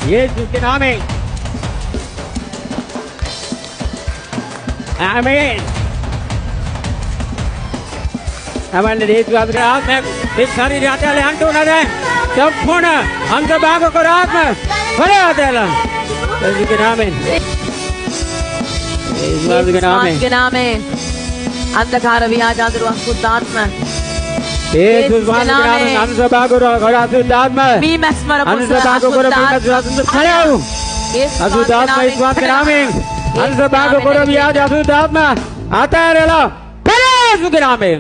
यीशु के नाम में आमीन हमारे देश का आत्मा में इस शरीर आते ले अंटू न दे संपूर्ण अंत भाग को रात में भरे आते ले यीशु के नाम में यीशु के नाम में अंधकार व्याजादुरु अशुद्धात्मा यीशु के नाम में अंत भाग को अशुद्धात्मा अंत भाग को खड़े हो अशुद्धात्मा इस बात के नाम में अंत भाग को व्याज अशुद्धात्मा आता है लो भरे यीशु के नाम में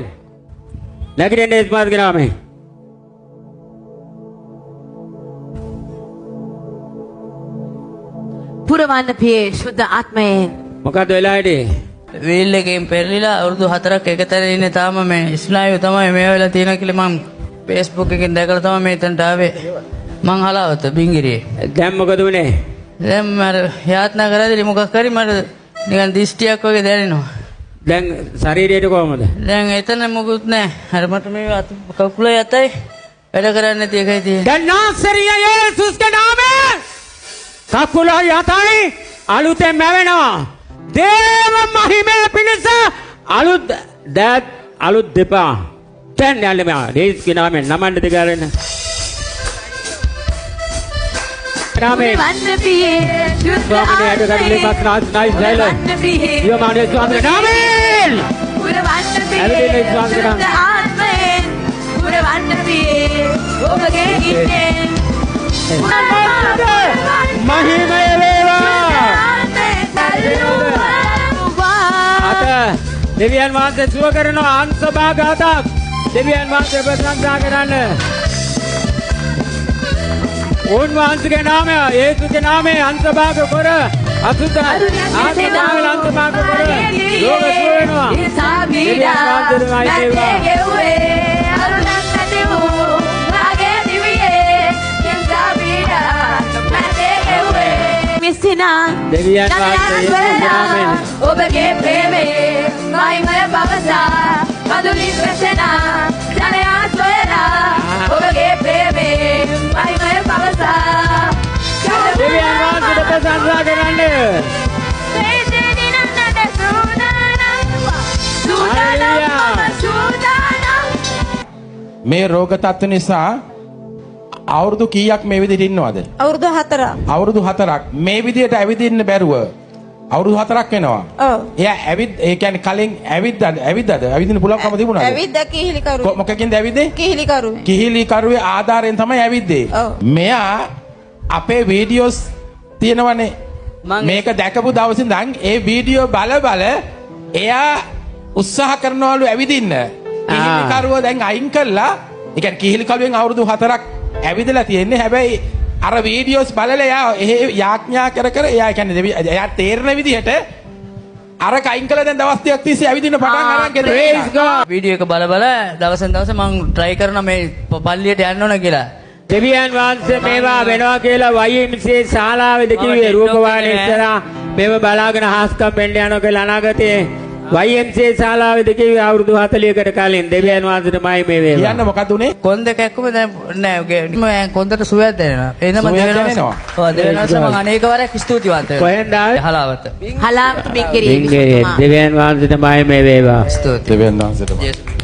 लेकिन इस बात के नाम में पुरवान पिए शुद्ध आत्मा මොකද වෙලා හිටියේ වීල් එකෙන් පෙරලිලා අවුරුදු 4ක් එකතැන ඉන්නේ තාම මේ ස්නායු තමයි මේ වෙලාව තියෙනවා කියලා මම Facebook එකෙන් දැකලා තමයි මෙතනට ආවේ මං හලාවත බින්ගිරියේ දැන් මොකද උනේ දැන් මම යාත්නා කරද්දී මොකක් හරි මට නිකන් දිෂ්ටියක් වගේ දැනෙනවා දැන් ශරීරයට කොහමද දැන් එතන මොකුත් නැහැ අර මට මේ කකුල යතයි වැඩ කරන්නේ නැති එකයි තියෙන්නේ දැන් නාසරිය යේසුස්ගේ නාමයෙන් කකුල යතයි අලුතෙන් මැවෙනවා දේව මහිමේ පිණිස අලුත් දැත් අලුත් දෙපා දැන් යන්නේ යේසුස්ගේ නාමයෙන් නමන්න දෙගාරෙන්න නාමයෙන් पुरवान पिए शुद्ध आत्मा යෝමානේ ස්වාමීන් නාමයෙන් पुरवान पिए शुद्ध आत्मा पुरवान पिए ඔබගේ ඉන්නේ මහිමය වේවා අත දෙවියන් වහන්සේ සුව කරනවා අංශභාගාතක් දෙවියන් වහන්සේ ප්‍රශංසා කරන්න උන්වහන්සේගේ නාමය යේසුගේ නාමය අංශභාග කර අසුද්ධ ආත්මාවල අංශභාග කර ලෝක සුව වෙනවා දෙවියන් වහන්සේගේ දෙවියන් වහන්සේ ඔබගේ ප්‍රේමයේ මහිමය පවසා මధుලි ප්‍රසනා ජනයා සොයනා ඔබගේ ප්‍රේමයේ මහිමය පවසා දෙවියන් වහන්සේට ප්‍රශංසා කරන්න මේ රෝග තත්ත්ව නිසා අවුරුදු කීයක් මේ විදිහට ඉන්නවද? අවුරුදු 4ක්. අවුරුදු 4ක් මේ විදිහට ඇවිදින්න බැරුව අවුරුදු 4ක් වෙනවා. ඔව්. එයා ඒ කියන්නේ කලින් ඇවිදින්න පුළුවන්කම තිබුණාද? ඇවිද්ද කිහිලි කරුවේ. මොකකින්ද ඇවිද්දේ? කිහිලි කරුවේ. කිහිලි කරුවේ ආධාරයෙන් තමයි ඇවිද්දේ. ඔව්. මෙයා අපේ වීඩියෝස් තියෙනවනේ. මේක දැකපු දවසින් ඉඳන් ඒ වීඩියෝ බල එයා උත්සාහ කරනවලු ඇවිදින්න. කිහිලි කරුව දැන් අයින් කළා. ඒ කියන්නේ කිහිලි කරුවෙන් අවුරුදු 4ක් ඇවිදලා තියෙන්නේ හැබැයි අර වීඩියෝස් බලලා එයා යාඥා කර එයා කියන්නේ එයා තේරෙන විදිහට අර කයින් කළා දැන් දවස් 3ක් තිස්සේ ඇවිදින්න පටන් අරන් ගෙදර වීඩියෝ එක බල දවසෙන් දවස මම try කරන මේ පල්ලියට යන්න ඕන කියලා දෙවියන් වහන්සේ මේවා වෙනවා කියලා YMCA ශාලාවේදී කිව්වේ රූපවාහිනිය ඉස්සරහා මේව බලාගෙන හාස්කම් වෙන්න යනවා කියලා අනාගතේ YMCA ශාලාවේදී කිව්වේ අවුරුදු 40කට කලින් දෙවියන් වහන්සේට මයි මේ වේවා. කියන්න මොකද උනේ? කොන්ද කැක්කම දැන් නෑ මම කොන්දට සුවයක් දැනෙනවා. එනම දෙවෙනවා. ඔව් දෙවෙනවා මම අනේක වරක් ස්තුතිවන්ත වෙනවා. කොහෙන්ද ආවේ? හලාවත. හලාවත බින්ගිරියේ දෙවියන් වහන්සේට මයි මේ වේවා. ස්තුති. දෙවියන් වහන්සේට